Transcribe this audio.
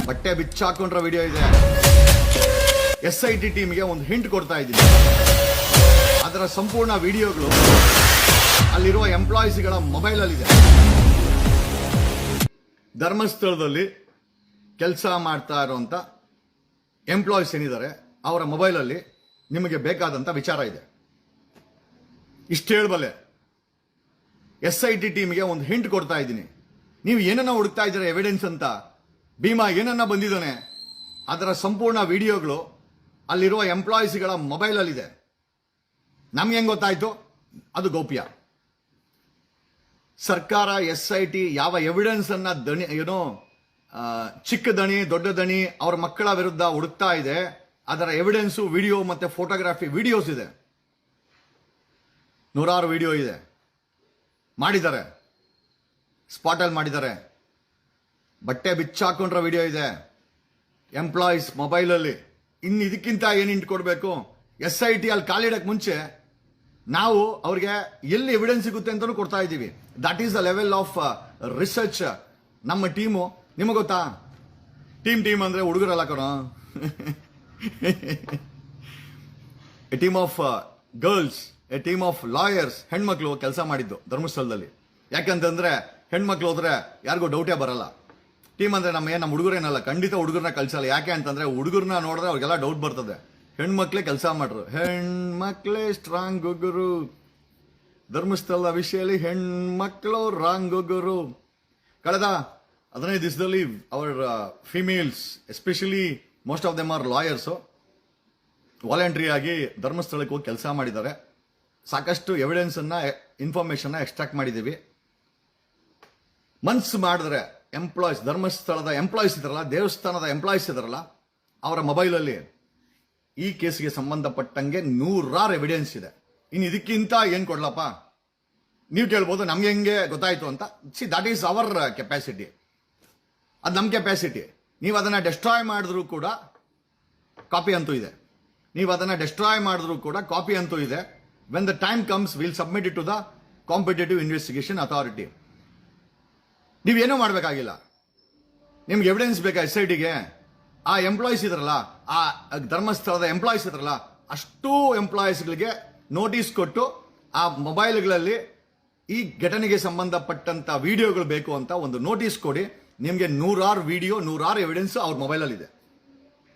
ಬಟ್ಟೆ ಬಿಚ್ಚಾಕೊಂಡ್ರ ವಿಡಿಯೋ ಇದೆ. SIT ಟೀಮ್ಗೆ ಒಂದು ಹಿಂಟ್ ಕೊಡ್ತಾ ಇದ್ದೀನಿ. ಅದರ ಸಂಪೂರ್ಣ ವಿಡಿಯೋಗಳು ಅಲ್ಲಿರುವ ಎಂಪ್ಲಾಯೀಸ್ಗಳ ಮೊಬೈಲ್ ಅಲ್ಲಿ ಇದೆ. ಧರ್ಮಸ್ಥಳದಲ್ಲಿ ಕೆಲಸ ಮಾಡ್ತಾ ಇರುವಂತ ಎಂಪ್ಲಾಯೀಸ್ ಏನಿದ್ದಾರೆ ಅವರ ಮೊಬೈಲ್ ಅಲ್ಲಿ ನಿಮಗೆ ಬೇಕಾದಂತ ವಿಚಾರ ಇದೆ. ಇಷ್ಟು ಹೇಳಬಲ್ಲೆ. SIT ಟೀಮ್ಗೆ ಒಂದು ಹಿಂಟ್ ಕೊಡ್ತಾ ಇದ್ದೀನಿ. ನೀವು ಏನನ್ನ ಹುಡುಕ್ತಾ ಇದ್ದೀರಾ ಎವಿಡೆನ್ಸ್ ಅಂತ, ಭೀಮಾ ಏನನ್ನ ಬಂದಿದ್ದಾನೆ ಅದರ ಸಂಪೂರ್ಣ ವಿಡಿಯೋಗಳು ಅಲ್ಲಿರುವ ಎಂಪ್ಲಾಯೀಸ್ಗಳ ಮೊಬೈಲ್ ಅಲ್ಲಿ ಇದೆ. ನಮ್ಗೆ ಹೆಂಗ್ ಗೊತ್ತಾಯ್ತು? ಅದು ಗೌಪ್ಯ. ಸರ್ಕಾರ SIT ಯಾವ ಎವಿಡೆನ್ಸ್ ಅನ್ನ ದಣಿ ಏನೋ ಚಿಕ್ಕ ದಣಿ ದೊಡ್ಡ ದಣಿ ಅವರ ಮಕ್ಕಳ ವಿರುದ್ಧ ಹುಡುಕ್ತಾ ಇದೆ, ಅದರ ಎವಿಡೆನ್ಸು ವಿಡಿಯೋ ಮತ್ತೆ ಫೋಟೋಗ್ರಾಫಿ ವಿಡಿಯೋಸ್ ಇದೆ. ನೂರಾರು ವಿಡಿಯೋ ಇದೆ. ಮಾಡಿದ್ದಾರೆ, ಸ್ಪಾಟ್ ಅಲ್ಲಿ ಮಾಡಿದ್ದಾರೆ. ಬಟ್ಟೆ ಬಿಚ್ಚಾಕೊಂಡ್ರ ವಿಡಿಯೋ ಇದೆ ಎಂಪ್ಲಾಯೀಸ್ ಮೊಬೈಲ್ ಅಲ್ಲಿ. ಇನ್ನು ಇದಕ್ಕಿಂತ ಏನು ಹಿಂಟ್ ಕೊಡಬೇಕು? SIT ಅಲ್ಲಿ ಕಾಲಿಡಕ್ ಮುಂಚೆ ನಾವು ಅವ್ರಿಗೆ ಎಲ್ಲಿ ಎವಿಡೆನ್ಸ್ ಸಿಗುತ್ತೆ ಅಂತಾನೂ ಕೊಡ್ತಾ ಇದ್ದೀವಿ. That is the level of research ನಮ್ಮ ಟೀಮು. ನಿಮಗೆ ಗೊತ್ತಾ, ಟೀಮ್ ಅಂದ್ರೆ ಹುಡುಗರಲ್ಲ ಕಣೋ. A team of girls, A team of lawyers, ಹೆಣ್ಮಕ್ಳು ಕೆಲಸ ಮಾಡಿದ್ದು ಧರ್ಮಸ್ಥಳದಲ್ಲಿ. ಯಾಕಂತಂದ್ರೆ ಹೆಣ್ಮಕ್ಳು ಹೋದ್ರೆ ಯಾರಿಗೂ ಡೌಟೇ ಬರಲ್ಲ. ಟೀಮ್ ಅಂದ್ರೆ ನಮ್ಮ ಹುಡುಗರೇನಲ್ಲ, ಖಂಡಿತ ಹುಡುಗರನ್ನ ಕಳ್ಸಲ್ಲ. ಯಾಕೆ ಅಂತಂದ್ರೆ ಹುಡುಗರನ್ನ ನೋಡಿದ್ರೆ ಅವ್ರಿಗೆಲ್ಲ ಡೌಟ್ ಬರ್ತದೆ. ಹೆಣ್ಮಕ್ಳೇ ಕೆಲಸ ಮಾಡ್ರು, ಹೆಣ್ಮಕ್ಳೇ ಸ್ಟ್ರಾಂಗ್ ಗುರು. ಧರ್ಮಸ್ಥಳದ ವಿಷಯದಲ್ಲಿ ಹೆಣ್ಮಕ್ಳು ರಾಂಗ್ ಗುರು. ಕಳೆದ 15 ದಿವಸದಲ್ಲಿ our females, especially most of them are lawyers, voluntary ಆಗಿ ಧರ್ಮಸ್ಥಳಕ್ಕೆ ಹೋಗಿ ಕೆಲಸ ಮಾಡಿದ್ದಾರೆ. ಸಾಕಷ್ಟು ಎವಿಡೆನ್ಸ್ ಅನ್ನ, ಇನ್ಫಾರ್ಮೇಶನ್ ಎಕ್ಸ್ಟ್ರಾಕ್ಟ್ ಮಾಡಿದ್ದೀವಿ. ಮನ್ಸು ಮಾಡಿದ್ರೆ ಎಂಪ್ಲಾಯೀಸ್, ಧರ್ಮಸ್ಥಳದ ಎಂಪ್ಲಾಯೀಸ್ ಇದಾರಲ್ಲ, ದೇವಸ್ಥಾನದ ಎಂಪ್ಲಾಯೀಸ್ ಇದಾರಲ್ಲ, ಅವರ ಮೊಬೈಲಲ್ಲಿ ಈ ಕೇಸ್ಗೆ ಸಂಬಂಧಪಟ್ಟಂಗೆ ನೂರಾರು ಎವಿಡೆನ್ಸ್ ಇದೆ. ಇನ್ನು ಇದಕ್ಕಿಂತ ಏನ್ ಕೊಡ್ಲಪ್ಪ? ನೀವು ಕೇಳ್ಬೋದು ನಮ್ಗೆ ಹೆಂಗೆ ಗೊತ್ತಾಯ್ತು ಅಂತ. ದಟ್ ಈಸ್ ಅವರ್ ಕೆಪಾಸಿಟಿ, ಅದು ನಮ್ಮ ಕೆಪಾಸಿಟಿ. ನೀವು ಅದನ್ನ ಡೆಸ್ಟ್ರಾಯ್ ಮಾಡಿದ್ರು ಕೂಡ ಕಾಪಿ ಅಂತೂ ಇದೆ. ನೀವು ಅದನ್ನ ಡೆಸ್ಟ್ರಾಯ್ ಮಾಡಿದ್ರು ಕೂಡ ಕಾಪಿ ಅಂತೂ ಇದೆ. When the time comes will submit it to the competitive investigation authority. ನೀವೇನೂ ಮಾಡಬೇಕಾಗಿಲ್ಲ. ನಿಮ್ಗೆ ಎವಿಡೆನ್ಸ್ ಬೇಕಾ SITಗೆ? ಆ ಎಂಪ್ಲಾಯೀಸ್ ಇದ್ರಲ್ಲ, ಆ ಧರ್ಮಸ್ಥಳದ ಎಂಪ್ಲಾಯೀಸ್ ಇದ್ರಲ್ಲ, ಅಷ್ಟೂ ಎಂಪ್ಲಾಯೀಸ್ಗಳಿಗೆ ನೋಟಿಸ್ ಕೊಟ್ಟು ಆ ಮೊಬೈಲ್ಗಳಲ್ಲಿ ಈ ಘಟನೆಗೆ ಸಂಬಂಧಪಟ್ಟಂತ ವಿಡಿಯೋಗಳು ಬೇಕು ಅಂತ ಒಂದು ನೋಟಿಸ್ ಕೊಡಿ. ನಿಮ್ಗೆ ನೂರಾರು ವಿಡಿಯೋ, ನೂರಾರು ಎವಿಡೆನ್ಸ್ ಅವ್ರ ಮೊಬೈಲಲ್ಲಿ ಇದೆ.